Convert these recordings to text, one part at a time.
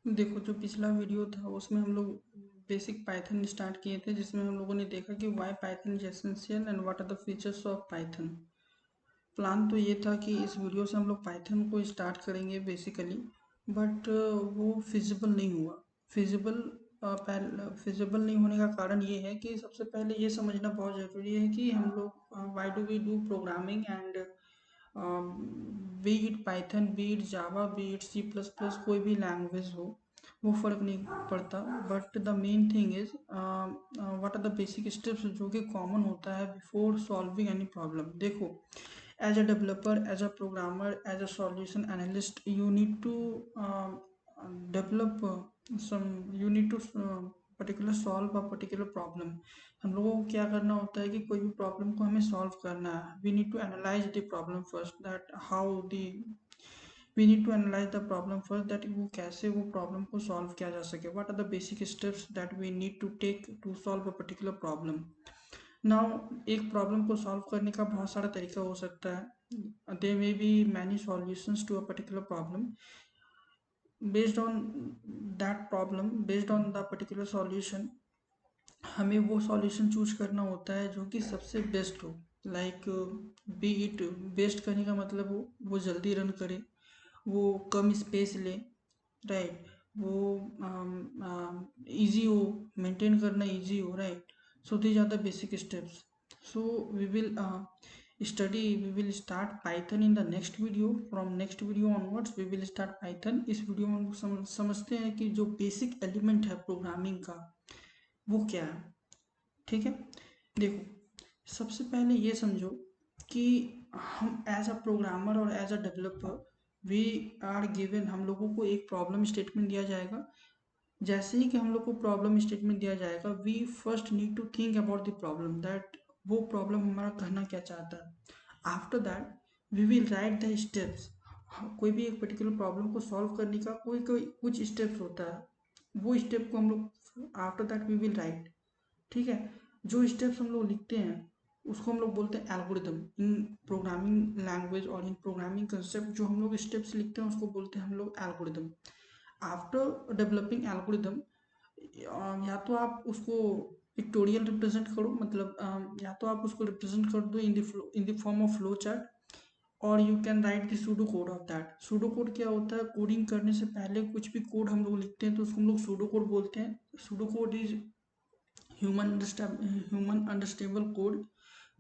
देखो, जो पिछला वीडियो था उसमें हम लोग बेसिक पाइथन स्टार्ट किए थे, जिसमें हम लोगों ने देखा कि why Python is essential and what are the features of Python. Plan तो ये था कि इस वीडियो से हम लोग पाइथन को स्टार्ट करेंगे बेसिकली, बट वो फिजिबल नहीं हुआ। फिजिबल फिजिबल नहीं होने का कारण ये है कि सबसे पहले ये समझना बहुत ज़रूरी है कि हम लोग why do we do programming, and be it Python, be it Java, be it C plus plus, कोई भी लैंग्वेज हो, वो फ़र्क नहीं पड़ता। But the main thing is what are the basic steps जो कि कॉमन होता है बिफोर सॉल्विंग एनी प्रॉब्लम। देखो, as a developer, as a programmer, as a solution analyst, you need to develop you need to particular solve a particular problem। हम लोगों को क्या करना होता है कि कोई भी प्रॉब्लम को हमें सॉल्व करना है। We need to analyze the problem first, that how the we need to analyze the problem first, that वो कैसे वो प्रॉब्लम को सॉल्व किया जा सके। What are the basic steps that we need to take to solve a particular problem. Now, एक problem को solve करने का बहुत सारा तरीका हो सकता है। There may be many solutions to a particular problem. Based on that problem, based on the particular solution, हमें वो सॉल्यूशन चूज करना होता है जो कि सबसे बेस्ट हो। लाइक, बी इट, बेस्ट करने का मतलब वो जल्दी रन करे, वो कम स्पेस ले, राइट, वो इजी हो, मेंटेन करना इजी हो, right. So these are the basic steps. So we will we will start python in the next video। from next video onwards we will start python। इस video में हम लोग समझते हैं कि जो बेसिक एलिमेंट है प्रोग्रामिंग का वो क्या है। ठीक है, देखो, सबसे पहले ये समझो कि हम एज अ प्रोग्रामर और as a developer, we are given, हम लोगों को एक प्रॉब्लम स्टेटमेंट दिया जाएगा। जैसे ही कि हम लोग को प्रॉब्लम स्टेटमेंट दिया जाएगा, we first need to think about the problem, that वो प्रॉब्लम हमारा कहना क्या चाहता है। After that we will write the steps. कोई भी एक पर्टिकुलर प्रॉब्लम को सॉल्व करने का कोई कोई कुछ स्टेप्स होता है, वो स्टेप को हम लोग after that we will write. ठीक है, जो स्टेप्स हम लोग लिखते हैं उसको हम लोग बोलते हैं एल्गोरिदम। इन प्रोग्रामिंग लैंग्वेज और इन प्रोग्रामिंग कंसेप्ट जो हम लोग स्टेप्स लिखते हैं उसको बोलते हैं हम लोग एल्गोरिदम। आफ्टर डेवलपिंग एल्गोरिदम, या तो आप उसको पिक्टोरियल रिप्रेजेंट करो, मतलब या तो आप उसको रिप्रेजेंट कर दो in the form of flow chart, और you can write the pseudo code of that. Pseudo code क्या होता है? कोडिंग करने से पहले कुछ भी कोड हम लोग लिखते हैं तो उसको हम लोग सूडो कोड बोलते हैं। Pseudo code is human understandable code,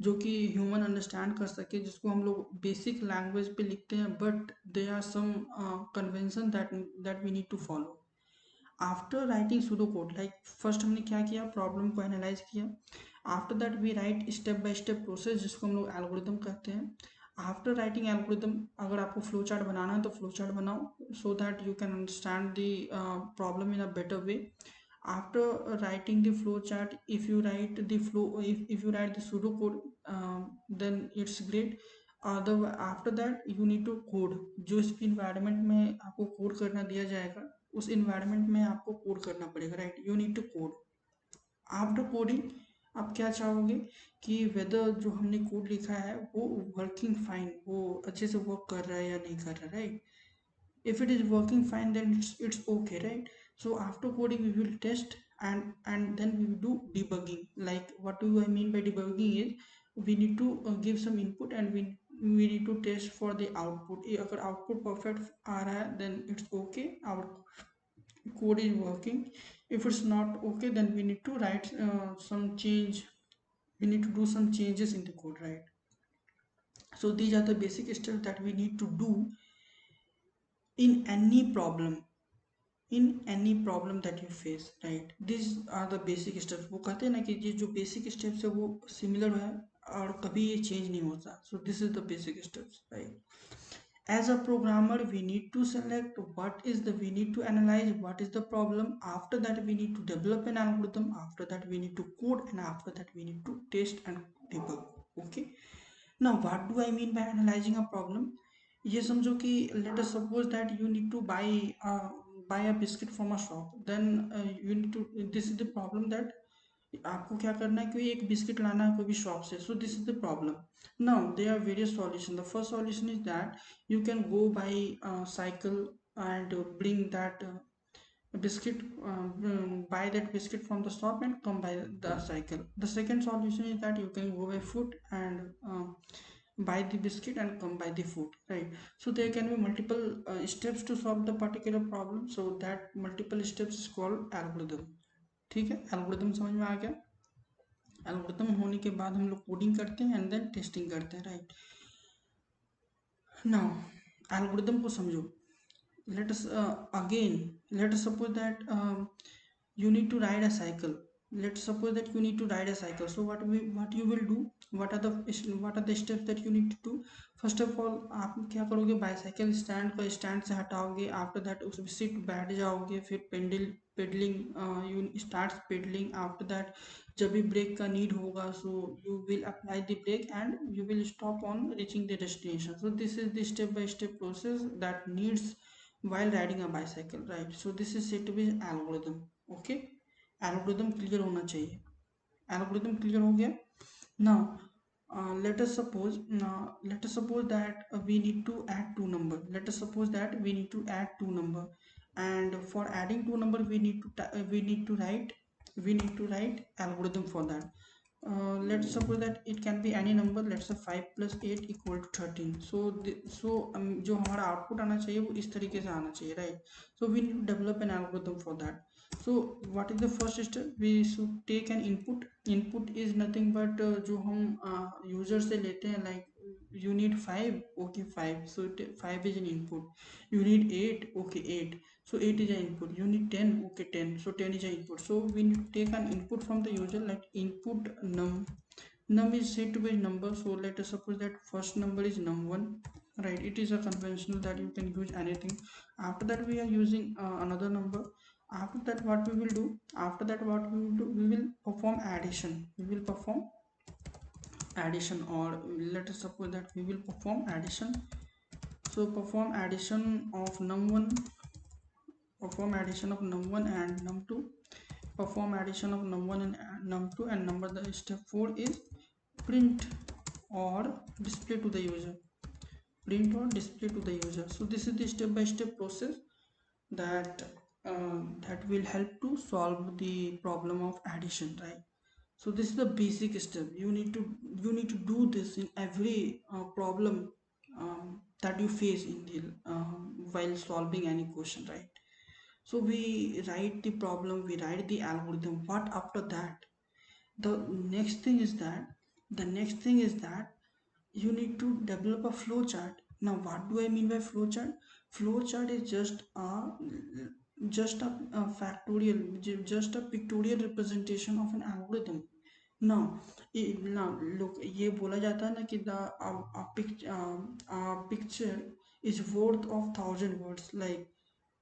जो कि ह्यूमन अंडरस्टैंड कर सके, जिसको हम लोग बेसिक लैंग्वेज पे लिखते हैं, but they are some convention that we need to follow. After writing pseudo code, like first हमने क्या किया, प्रॉब्लम को एनालाइज किया। After that we write step by step process, जिसको हम लोग एल्गोरिदम कहते हैं। आफ्टर राइटिंग एल्गोरिदम, अगर आपको फ्लो चार्ट बनाना है तो फ्लो चार्ट बनाओ, so that you can understand the problem in a better way. After writing the flow chart, if you write the flow, if you write the pseudo code, then it's great। other After that you need to code। जो इस environment में आपको code करना दिया जाएगा, उस environment में आपको कोड करना पड़ेगा, right. You need to code. After coding, आप क्या चाहोगे कि वेदर जो हमने कोड लिखा है वो वर्किंग फाइन, वो अच्छे से वर्क कर रहा है या नहीं कर रहा है, right. if it is working fine, then it's okay, right? So after coding we will test, and then we will do debugging। like, what do I mean by debugging is, we need to give some input, and we need to test for the output। अगर output perfect आ रहा है then it's okay, our code is working। if it's not okay, then we need to write some change, we need to do some changes in the code, right? So these are the basic steps that we need to do in any problem, in any problem that you face, right. This are the basic steps. वो कहते हैं ना कि ये जो basic steps है वो similar है और कभी ये चेंज नहीं होता। So this is the basic steps, right. As a programmer we need to select what is the, we need to analyze what is the problem. After that we need to develop an algorithm. After that we need to code, and after that we need to test and debug. Okay, now what do I mean by analyzing a problem. ये समझो कि let us suppose that you need to buy a biscuit from a shop, then you need to, this is the problem that आपको क्या करना है कि एक biscuit लाना है कोई भी शॉप से। So this is the problem. Now there are various solution. The first solution is that you can go by cycle and bring that a biscuit, buy that biscuit from the shop and come by the cycle. The second solution is that you can go by foot and buy the biscuit and come by the foot, right? So there can be multiple steps to solve the particular problem, so that multiple steps is called algorithm. ठीक है, algorithm समझ में आ गया? Algorithm होने के बाद हम लोग कोडिंग करते हैं एंड देन टेस्टिंग करते हैं, राइट? नाउ एल्गोरिथम को समझो. Let us again, let us suppose that you need to ride a cycle. Let's suppose that you need to ride a cycle. So what you will do, what are the steps that you need to do? First of all, आप क्या करोगे, bicycle stand को stand से हटाओगे. After that उसमें seat बैठ जाओगे. फिर pedalling you start pedalling. After that जब भी ब्रेक का नीड होगा, so you will apply the brake and you will stop on reaching the destination. So this is the step by step process that needs while riding a bicycle, right? So this is said to be algorithm. Okay, algorithm clear होना चाहिए. Algorithm clear हो गया. Now let us suppose that we need to add two number. Let us suppose that we need to add two number, and for adding two number we need to write algorithm for that. Let's suppose that it can be any number. Let's say 5 plus 8 equal to 13. जो हमारा output आना चाहिए वो इस तरीके से आना चाहिए, right? So we need to develop an algorithm for that. So what is the first step? We should take an input is nothing but जो हम यूजर से लेते हैं, like you need 5, okay 5, so 5 is an input. You need 8, okay 8, so 8 is an input. You need 10, okay 10, so 10 is an input. So we need to take an input from the user, like input num is said to be number. So let us suppose that first number is num1, right? It is a conventional that you can use anything. After that we are using another number. After that what we will do, we will perform addition. Or let us suppose that we will perform addition. So perform addition of num1 and num2, perform addition of num1 and num2, and number the step 4 is print or display to the user. So this is the step by step process that that will help to solve the problem of addition, right? So this is the basic step. You need to do this in every problem that you face in the while solving any question, right? So we write the problem, we write the algorithm. What after that? The next thing is that you need to develop a flow chart. Now what do I mean by flow chart? Flow chart is just a factorial, just a pictorial representation of an algorithm. Now, now look, ये बोला जाता है ना कि a picture is worth of 1,000 words. Like,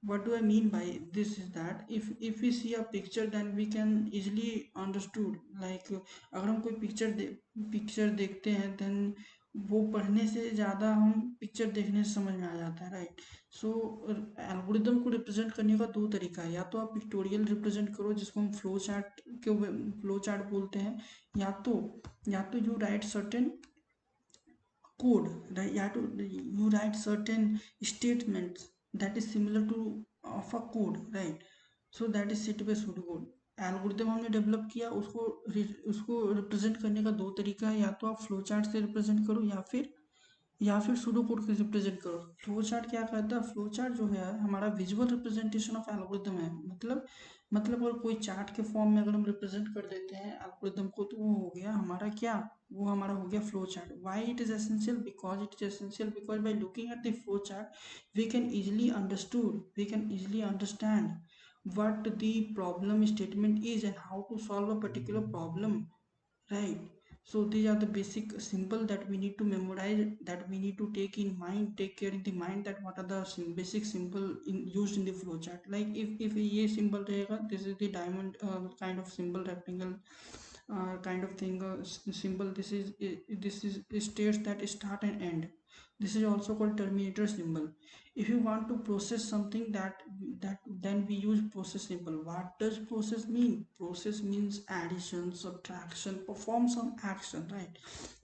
what do I mean by this is that if we see a picture, then we can easily understood. Like अगर हम कोई picture देखते हैं, then वो पढ़ने से ज़्यादा हम पिक्चर देखने से समझ में आ जाता है, राइट? सो एल्गोरिदम को रिप्रेजेंट करने का दो तरीका है. या तो आप पिक्टोरियल रिप्रेजेंट करो, जिसको हम फ्लो चार्ट बोलते हैं. या तो you right certain code, right? You write certain statements that is similar to of a code, right? So that is set by pseudocode. Algorithm हमने डेवलप किया, उसको रिप्रेजेंट करने का दो तरीका है. या तो आप फ्लो चार्ट से रिप्रेजेंट करो, या फिर सूडो कोड से रिप्रेजेंट करो. फ्लो चार्ट क्या करता है? फ्लो चार्ट जो है हमारा विजुअल रिप्रेजेंटेशन ऑफ एल्गोरिथम है. मतलब अगर कोई चार्ट के फॉर्म में अगर हम रिप्रेजेंट कर देते हैं एल्गोरिथम को, तो वो हो गया हमारा क्या? वो हमारा हो गया flow chart. Why it is essential? Because by looking at the flow chart we can easily understand what the problem statement is and how to solve a particular problem, right? So these are the basic symbol that we need to memorize, that we need to take care in the mind, that what are the basic symbol used in the flowchart. Like if ये symbol रहेगा, this is the diamond kind of symbol, rectangle kind of thing, symbol. This is states that start and end. This is also called terminator symbol. If you want to process something, that then we use process symbol. What does process mean? Process means addition, subtraction, perform some action, right?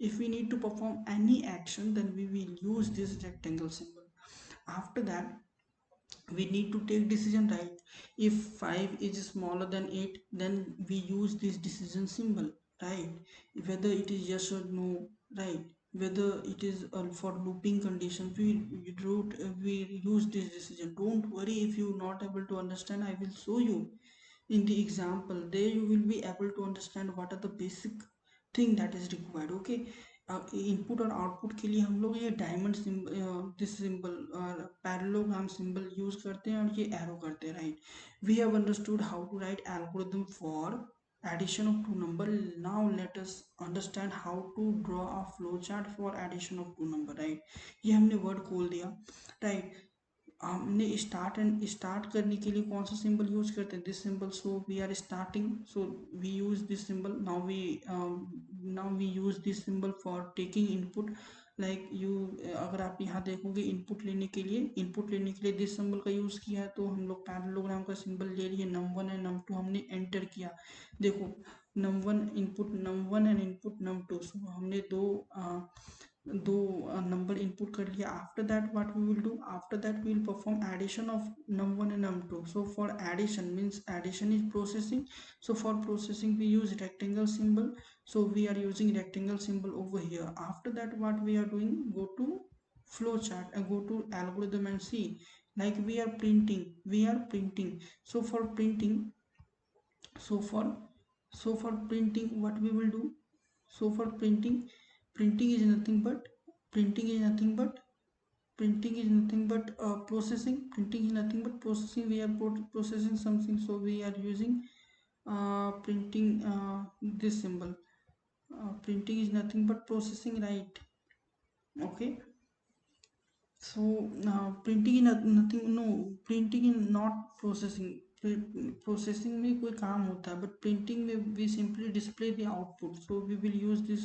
If we need to perform any action, then we will use this rectangle symbol. After that, we need to take decision, right? If 5 is smaller than 8, then we use this decision symbol, right? Whether it is yes or no, right? Whether it is for looping conditions, we use this decision. Don't worry if you're not able to understand, I will show you in the example. There you will be able to understand what are the basic thing that is required, okay? Input और output के लिए हम लोग ये diamond symbol, this symbol और parallelogram symbol use करते हैं और ये एरो करते हैं, right? We have understood how to write algorithm for addition of two number. Now let us understand how to draw a flow chart for addition of two number, right? ये हमने word खोल दिया, right? हमने start करने के लिए कौन सा सिंबल यूज करते हैं? This symbol. So we are starting, so we use this symbol. Now we use this symbol for taking input. Like you, अगर आप यहाँ देखोगे इनपुट लेने के लिए दिस सिंबल का यूज किया है, तो हम लोग पैरेललोग्राम का सिंबल ले लिए. num1 एंड num2 हमने एंटर किया. देखो, num1 एंड इनपुट num2, सो हमने दो नंबर इनपुट कर लिया. After that what we will do? After that we will perform addition of num1 and num2. So for addition means addition is processing. So for processing we use rectangle symbol. So we are using rectangle symbol over here. After that what we are doing? Go to flow chart and go to algorithm and see, like we are printing. So for printing, so for printing what we will do? So for printing is nothing but printing is nothing but processing. Printing is nothing but processing. We are processing something, so we are using printing, this symbol. Printing is nothing but processing, right? Okay. So printing is nothing, no, printing is not processing. Processing में कोई काम होता है, but printing में we simply display the output. So we will use this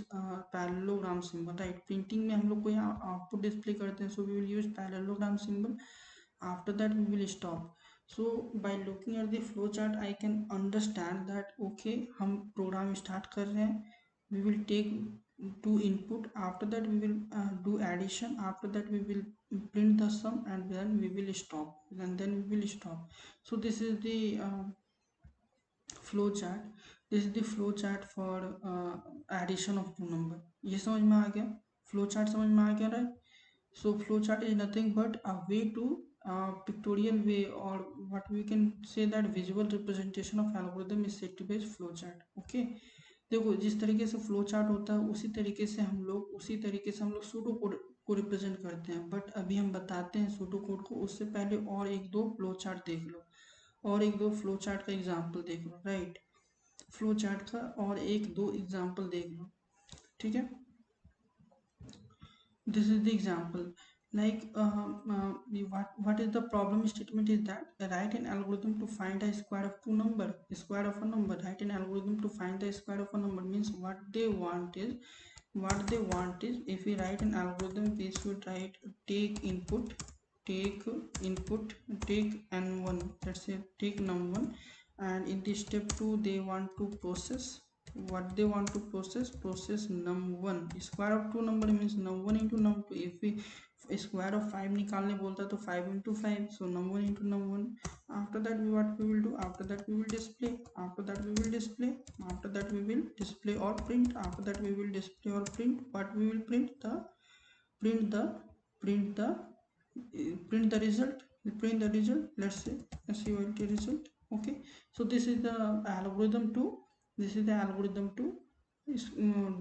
parallelogram symbol, right? Printing में हम लोग कोई output display करते हैं, so we will use parallelogram symbol. After that we will stop. So by looking at the flow chart I can understand that okay, हम program start कर रहे हैं. We will take two input. After that we will do addition. After that we will print the sum, and then we will stop, and then we will stop. So this is the flow chart. This is the flow chart for addition of two number. ये समझ में आ गया? Flow chart समझ में आ गया, right? So flow chart is nothing but a way to pictorial way, or what we can say that visual representation of algorithm is said to be flow chart. Okay. देखो, जिस तरीके से flow chart होता है उसी तरीके से हम लोग सूडो कोड को रिप्रेजेंट करते हैं. बट अभी हम बताते हैं सूडो कोड को, उससे पहले और एक दो फ्लो चार्ट देख लो, और एक दो फ्लो चार्ट का एग्जाम्पल देख लो, राइट? फ्लो चार्ट का और एक दो एग्जाम्पल देख लो, ठीक है? This is the example. Like what is the problem statement is that write an algorithm to find a square of two number. Square of a number. Write an algorithm to find the square of a number means what they want is if we write an algorithm, we should write take input, take n1, let's say take num1, and in this step 2 they want to process. What they want to process num1. Square of two number means num1 into num2. if we square of 5 निकालने बोलता है तो 5 into 5, so num1 into num1. after that what we will do? After that we will display. After that we will display. After that we will display or print. After that we will display or print. What we will print? Print the print the print the result. Let's say SULT result. Okay. So this is the algorithm to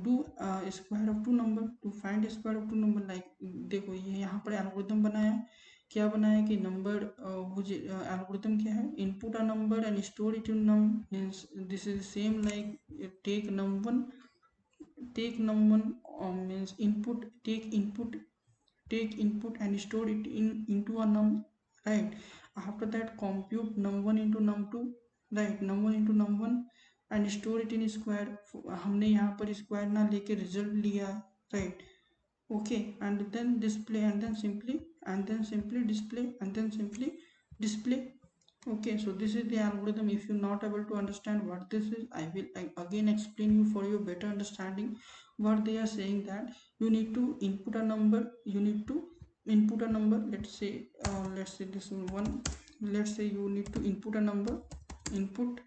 do square of two number, to find square of two number. like देखो, ये यहाँ पर algorithm बनाया. क्या बनाया कि number, algorithm क्या है? Input a number and store it in num. Means this is same like take num1 means take input and store it into a num, right? After that compute num1 into num2, right? num1 into num1 and store it in square. हमने यहाँ पर square ना लेके result लिया, right? Okay. And then display, and then simply display. Okay. So this is the algorithm. If you're not able to understand what this is, I will again explain you for your better understanding. What they are saying that you need to input a number, you need to input a number. Let's say this one. Let's say you need to input a number, input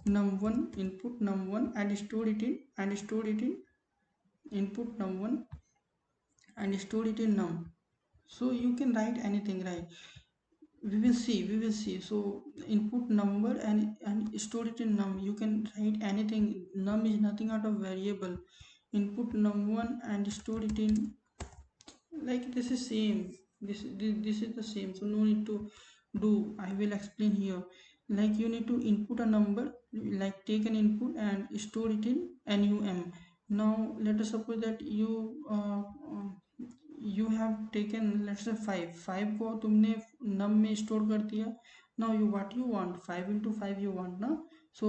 num1, input num1, and store it in, input num1 and store it in num. So you can write anything, right? We will see. So input number and store it in num. You can write anything. Num is nothing out of variable. Input num1 and store it in, like this is same. This is the same, so no need to do. I will explain here. Like you need to input a number, like take an input and store it in num. Now let us suppose that you have taken, let's say 5 को तुमने num में store कर दिया. Now you what you want, 5 into 5 you want ना. सो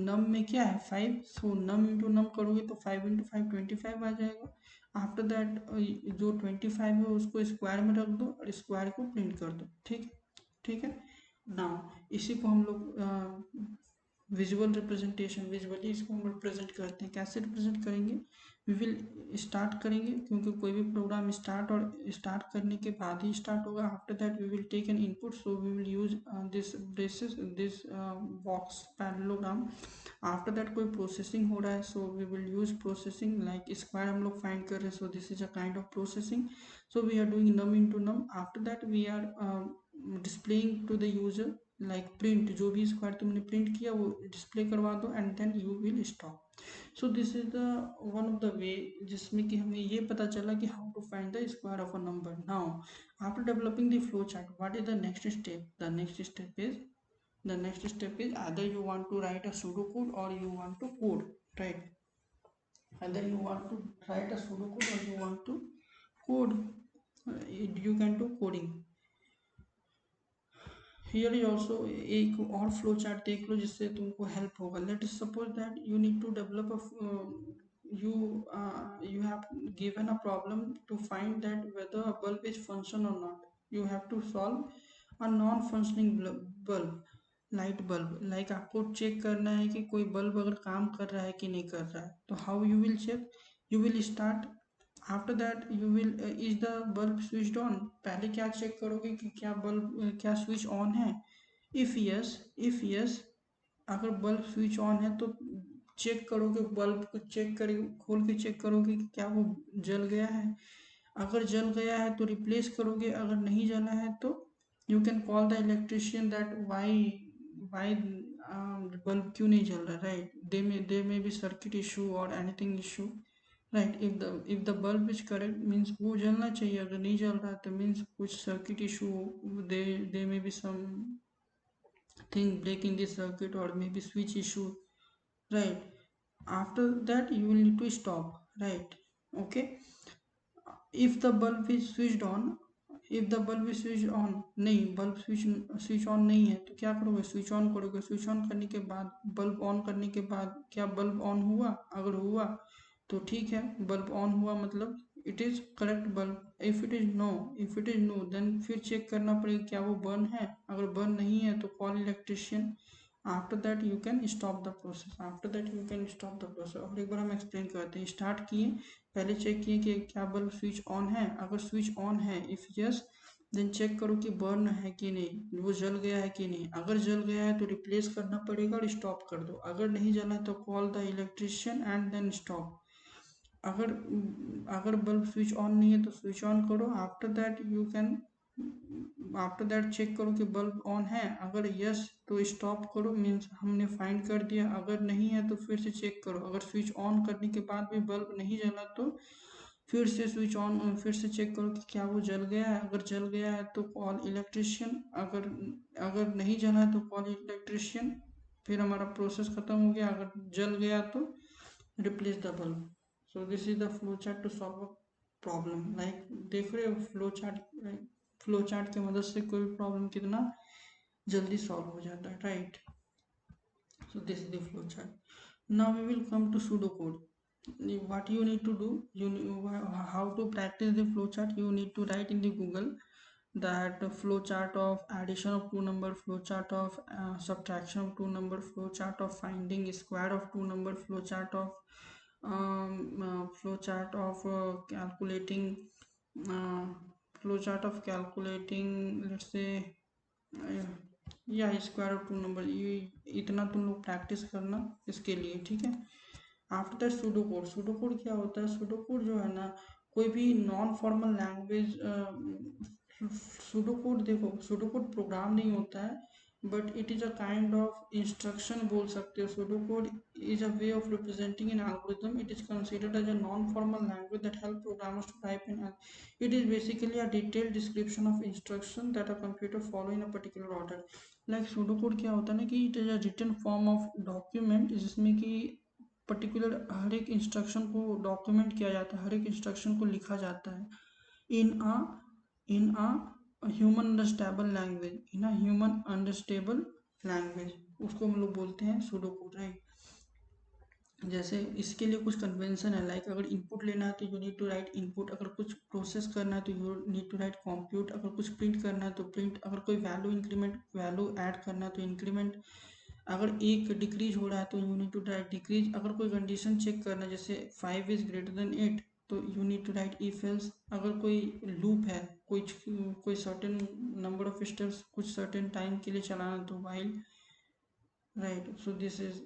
num में क्या है 5, सो num into num करोगे तो 5 into 5 25 आ जाएगा. आफ्टर दैट जो 25 है उसको स्क्वायर में रख दो और स्क्वायर को प्रिंट कर दो. ठीक, ठीक है. नाउ इसी को हम लोग विजुअल रिप्रेजेंटेशन, विजुअली इसको हम रिप्रेजेंट करते हैं. कैसे रिप्रेजेंट करेंगे? वी विल स्टार्ट करेंगे, क्योंकि कोई भी प्रोग्राम स्टार्ट करने के बाद ही स्टार्ट होगा. After that we will take an input, so we will use this box parallelogram. After that कोई प्रोसेसिंग हो रहा है, so we will use processing. Like square हम लोग फाइंड कर रहे हैं, so this is a kind of processing. So we are doing num into num. After that we are displaying to the user, like print. जो भी square तुमने print किया वो डिस्प्ले करवा दो and then you will stop. So this is the one of the way जिसमें कि हमें ये पता चला कि how to find the square of a number. Now after developing the flow chart, what is the next step? The next step is either you want to write a pseudocode or you want to code, right? Either you want to write a pseudocode or you want to code. You can do coding. Here is also एक और flow chart देख लो जिससे तुमको help होगा. Let suppose that you need to develop you you have given a problem to find that whether a bulb is function or not. You have to solve a non functioning bulb, light bulb. Like आपको check करना है कि कोई bulb अगर काम कर रहा है कि नहीं कर रहा है. तो how you will check? You will start. After that you will is the bulb switched on. पहले क्या चेक करोगे कि क्या बल्ब, क्या स्विच ऑन है. इफ यस अगर बल्ब स्विच ऑन है तो चेक करोगे, बल्ब को चेक करोगे, खोल के चेक करोगे कि क्या वो जल गया है. अगर जल गया है तो रिप्लेस करोगे. अगर नहीं जला है तो you can call the electrician that why bulb क्यों नहीं जल रहा. Right, they may be circuit issue और anything issue. Right, if the bulb is correct means वो जलना चाहिए. अगर नहीं जल रहा तो मीन्स कुछ circuit issue, they may be some thing break in the circuit or maybe switch issue. Right, after that you will need to stop. Right, okay. If the bulb is switched on, if the bulb is switched on, नहीं bulb switch on नहीं है तो क्या करोगे? Switch on करोगे. Switch on करने के बाद, बल्ब ऑन करने के बाद क्या बल्ब ऑन हुआ? अगर हुआ तो ठीक है, बल्ब ऑन हुआ मतलब it is correct bulb. If it is no then फिर चेक करना पड़ेगा क्या वो बर्न है. अगर बर्न नहीं है तो call electrician. After that you can stop the process. और एक बार हम एक्सप्लेन करते हैं. स्टार्ट किए, पहले चेक किए कि क्या बल्ब स्विच ऑन है. अगर स्विच ऑन है, इफ यस देन चेक करो कि बर्न है कि नहीं, वो जल गया है कि नहीं. अगर जल गया है तो रिप्लेस करना पड़ेगा और स्टॉप कर दो. अगर नहीं जला तो call the electrician and then stop. अगर अगर बल्ब स्विच ऑन नहीं है तो स्विच ऑन करो. आफ्टर दैट चेक करो कि बल्ब ऑन है. अगर यस तो स्टॉप करो, मीन्स हमने फाइंड कर दिया. अगर नहीं है तो फिर से चेक करो. अगर स्विच ऑन करने के बाद भी बल्ब नहीं जला तो फिर से स्विच ऑन, फिर से चेक करो कि क्या वो जल गया है. अगर जल गया है तो कॉल इलेक्ट्रिशियन. अगर अगर नहीं जला है तो कॉल इलेक्ट्रिशियन. फिर हमारा प्रोसेस खत्म हो गया. अगर जल गया तो replace the bulb. So this is the flow chart to solve a problem. Like देख रहे हो फ्लो चार्ट की मदद से कोई भी प्रॉब्लम कितना जल्दी सॉल्व हो जाता है. Right, so this is the flow chart. Now we will come to pseudo code. What you need to do, how to practice the flow chart. You need to write in the Google that flow chart of addition of two number, flow chart of subtraction of two number, flow chart of finding square of two number, flow chart of calculating uh, flow chart of calculating let's say या square of two number, ये इतना तुम लोग practice करना इसके लिए, ठीक है। After that pseudo code, pseudo code क्या होता है? सूडो कोड जो है ना, कोई भी non formal language, pseudo code देखो, सूडो कोड प्रोग्राम नहीं होता है, but it is a kind of instruction बोल सकते हो। Pseudo code is a way of representing an algorithm. It is considered as a non-formal language that helps programmers to type in. It is basically a detailed description of instruction that a computer follow in a particular order. Like pseudocode क्या होता है ना, कि it is a written form of document जिसमें कि particular हर एक instruction को document किया जाता है, हर एक इंस्ट्रक्शन को लिखा जाता है in a in a human understandable language, in a human understandable language, उसको हम लोग बोलते हैं सूडोकोड, राइट। जैसे इसके लिए कुछ कन्वेंशन है, लाइक अगर इनपुट लेना है तो you need to write input, अगर कुछ प्रोसेस करना है तो you need to write compute, अगर कुछ प्रिंट करना है तो प्रिंट, अगर कोई वैल्यू इंक्रीमेंट वैल्यू ऐड करना है तो इंक्रीमेंट, अगर एक डिक्रीज हो रहा है तो you need to write decrease, अगर कोई कंडीशन चेक करना है जैसे 5 इज ग्रेटर देन 8 तो you need to write if else, अगर कोई लूप है, कोई सर्टेन नंबर ऑफ स्टेप्स कुछ सर्टेन टाइम के लिए चलाना तो while, right. So this is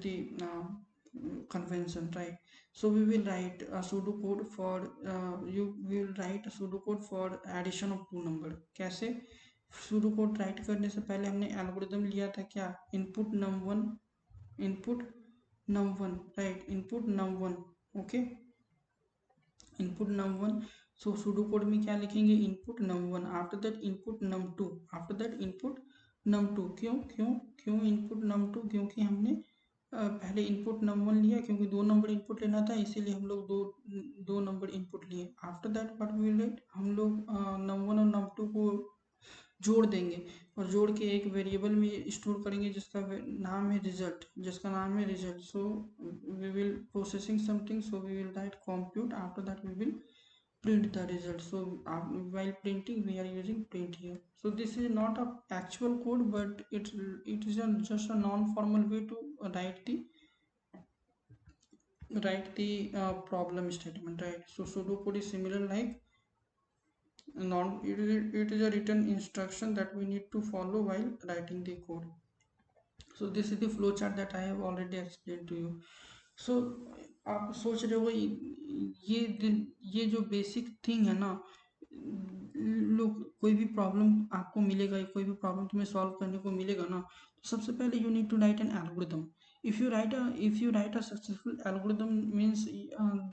the convention, right. So we will write a pseudocode for you will write a pseudocode for addition of two number। कैसे? pseudocode right करने से पहले हमने एल्गोरिदम लिया था क्या? Input num1, input num1, right, input num1, okay, input num1। सो pseudocode में क्या लिखेंगे? Input num1, after that input num2, after that input num2। क्यों क्यों क्यों इनपुट num2? क्योंकि हमने पहले इनपुट num1 लिया, क्योंकि दो नंबर इनपुट लेना था, इसीलिए हम लोग दो दो नंबर इनपुट लिए। After that what we will, हम लोग num1 और num2 को जोड़ देंगे, और जोड़ के एक वेरिएबल में स्टोर करेंगे जिसका नाम है रिजल्ट, जिसका नाम है result. So we will processing something, so we will write compute, after that we will print the result। So while printing we are using print here। So this is not a actual code, but it is just a non-formal way to write the problem statement, right? So pseudocode is similar like it is a written instruction that we need to follow while writing the code। So this is the flow chart that I have already explained to you। So आप सोच रहे हो ये जो basic thing है ना, लोग कोई भी प्रॉब्लम आपको मिलेगा, कोई भी प्रॉब्लम तुम्हें सॉल्व करने को मिलेगा ना, तो सबसे पहले you need to write an algorithm. if you write a successful algorithm means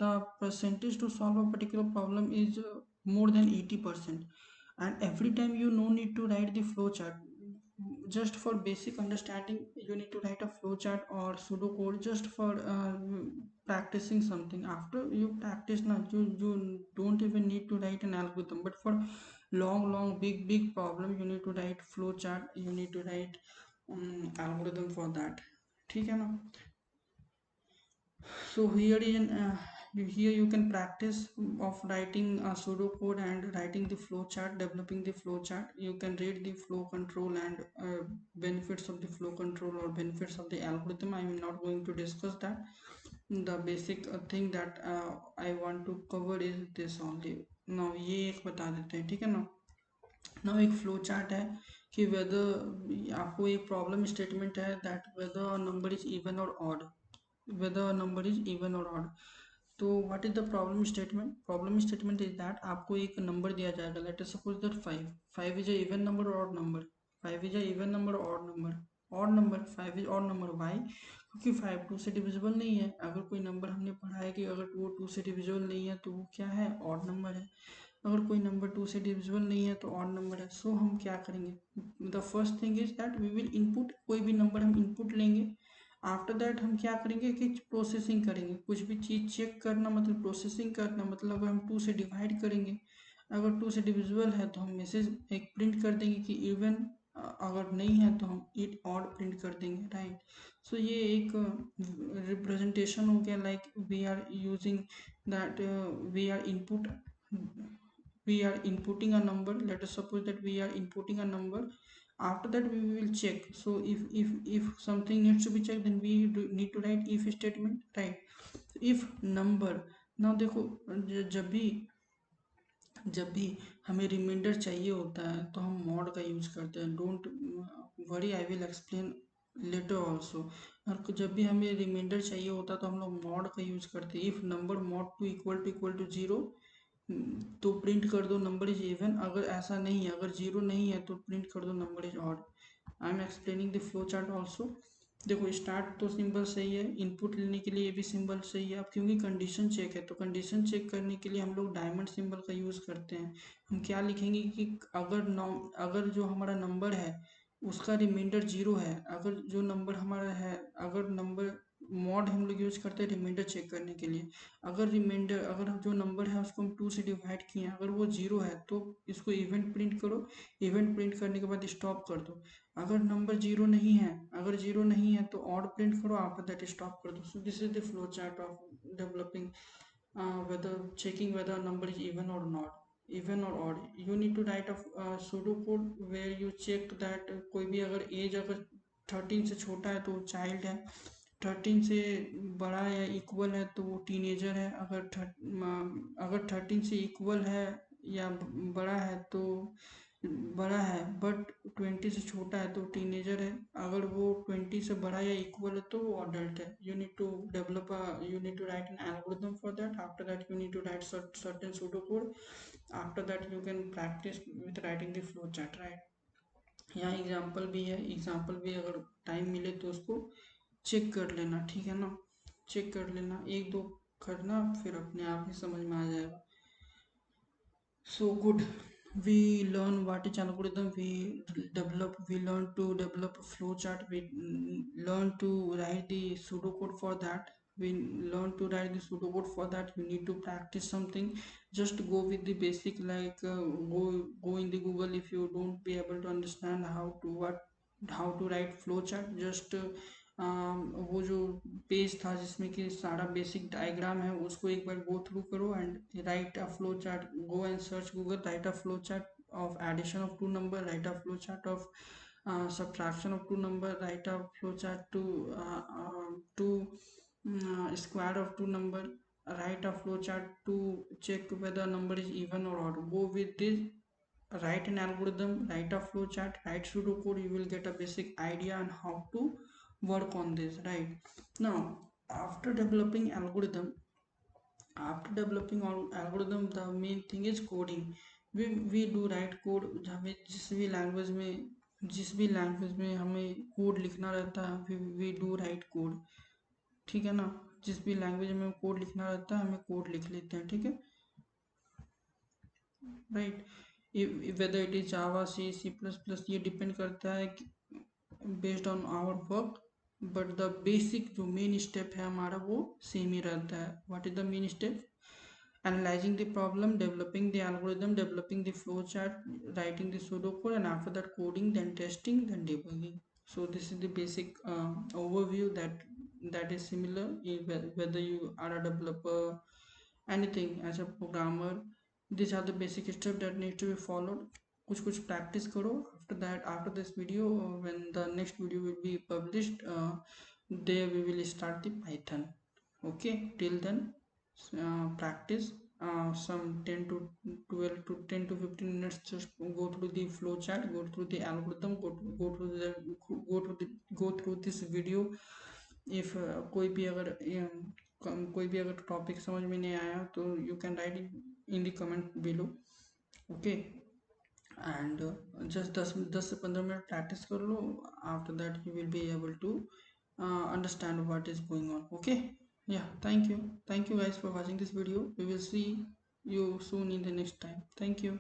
the percentage to solve a particular problem is more than 80%, and every time you no need to write the flow chart, just for basic understanding you need to write a flow chart or pseudocode just for practicing something। After you practice now, you don't even need to write an algorithm, but for long big problem you need to write flow chart, you need to write algorithm for that, ठीक है ना। So here you can practice of writing a pseudocode and writing the flow chart, developing the flow chart. You can read the flow control and benefits of the flow control or benefits of the algorithm. I am not going to discuss that। The basic thing that I want to cover is this only। Now ये एक बता देते हैं, ठीक है ना। now एक flow chart है कि वेदर आपको एक प्रॉब्लम स्टेटमेंट है that whether number is even और odd, whether a number is even or odd। तो what is the problem statement? Problem statement is that आपको एक नंबर दिया जाएगा, let us suppose that 5 is a even number और odd number, 5 is a even number और odd number 5 is odd number. Why? क्योंकि 5 2 से divisible नहीं है। अगर कोई नंबर हमने पढ़ा है कि अगर वो 2 से डिविजिबल नहीं है तो वो क्या है? ऑड नंबर है। अगर कोई नंबर 2 से डिविजिबल नहीं है तो ऑड नंबर है। सो हम क्या करेंगे? The first thing is that we will input, कोई भी नंबर हम इनपुट लेंगे। आफ्टर दैट हम क्या करेंगे कि प्रोसेसिंग करेंगे। कुछ भी चीज़ चेक करना मतलब प्रोसेसिंग करना, मतलब अगर हम 2 से डिवाइड करेंगे, अगर 2 से डिविजिबल है तो हम मैसेज एक प्रिंट कर देंगे कि इवन, अगर नहीं है तो हम इट ऑड प्रिंट कर देंगे, राइट। सो ये एक रिप्रेजेंटेशन हो गया, like we are using that we are input, we are inputting a number, let us suppose that we are inputting a number। After that we will check। So if something needs to be checked then we need to write if statement, right। if number, now देखो जब भी जब भी हमें reminder चाहिए होता है तो हम मॉड का यूज करते हैं। Don't worry, I will explain letter also. और जब भी हमें रिमाइंडर चाहिए होता है तो हम लोग मॉड का यूज करते हैं। If number mod two equal to zero, तो प्रिंट कर दो नंबर इज इवन। अगर ऐसा नहीं है, अगर जीरो नहीं है तो प्रिंट कर दो number is odd. I am explaining the flow chart also. देखो स्टार्ट तो सिंबल सही है, इनपुट लेने के लिए ये भी सिंबल सही है। अब क्योंकि कंडीशन चेक है तो कंडीशन चेक करने के लिए हम लोग डायमंड सिंबल का यूज़ करते हैं। हम क्या लिखेंगे कि अगर जो हमारा नंबर है उसका रिमाइंडर जीरो है, अगर जो नंबर हमारा है, अगर नंबर मॉड हम लोग यूज करते हैं रिमाइंडर चेक करने के लिए। अगर जो नंबर है उसको हम टू से डिवाइड किए हैं, अगर वो जीरो है तो इसको इवेंट प्रिंट करो। इवेंट प्रिंट करने के बाद स्टॉप कर दो। अगर नंबर जीरो नहीं है, अगर जीरो नहीं है तो ऑड प्रिंट करो, आफ्टर दैट स्टॉप कर दो। सो this is the flow chart of developing whether checking whether a number is even or not, even or odd. You need to write a pseudo code where you check that कोई भी अगर as अगर 13 से छोटा है तो वो child है, 13 से बड़ा या इक्वल है तो वो टीनेजर है। अगर 13 से इक्वल है या बड़ा है तो बड़ा है, बट 20 से छोटा है तो टीनेजर है। अगर वो 20 से बड़ा या इक्वल है तो वो अडल्ट है। You need to develop you need to write an algorithm for that. After that you need to write certain pseudocode. After that you can practice with writing the flow chart, right? यहाँ example भी है, example भी अगर time मिले तो उसको check कर लेना, ठीक है ना? चेक कर लेना, एक दो करना, फिर अपने आप ही समझ में आ जाएगा। So good. We learn what is algorithm. We learn to develop a flow chart. We learn to write the pseudocode for that. We learn to write the pseudocode for that. You need to practice something. Just go with the basic, like go in the Google if you don't be able to understand how to write flow chart. Just वो जो page था जिसमें कि सारा basic diagram है उसको एक बार गो थ्रू करो and write a flow chart. Go and search Google, write a flow chart of addition of two number, write a flow chart of subtraction of two number, write a flow chart to square of two number, write a flow chart to check whether number is even or odd. Go with this, write an algorithm, write a flow chart, write pseudocode. You will get a basic idea on how to work on this, right? Now after developing algorithm, the main thing is coding. We do write code। हमें जिस भी language में हमें code लिखना रहता है, we do right code, ठीक है ना? जिस भी लैंग्वेज में कोड लिखना रहता है हमें कोड लिख लेते हैं, ठीक है, right? Whether it is Java, C plus plus, ये डिपेंड करता है based on our work. But the basic जो मेन स्टेप है हमारा वो सेम ही रहता है। What is the main step? Analyzing the problem, developing the algorithm, developing the flow chart, writing the pseudocode, and after that coding, then testing, then debugging. So this is the basic overview that is similar whether you are a developer, anything as a programmer. These are the basic steps that need to be followed. कुछ practice करो। After that, after this video, when the next video will be published, there we will start the Python. Okay, till then practice some 10 to 12 to 10 to 15 minutes. Just go through the flow chart, go through the algorithm, go through this video. if कोई भी अगर topic समझ में नहीं आया तो you can write in the comment below, okay? And just 10 से 15 minute practice कर लो। After that you will be able to understand what is going on, okay? Yeah, thank you guys for watching this video. We will see you soon in the next time. Thank you.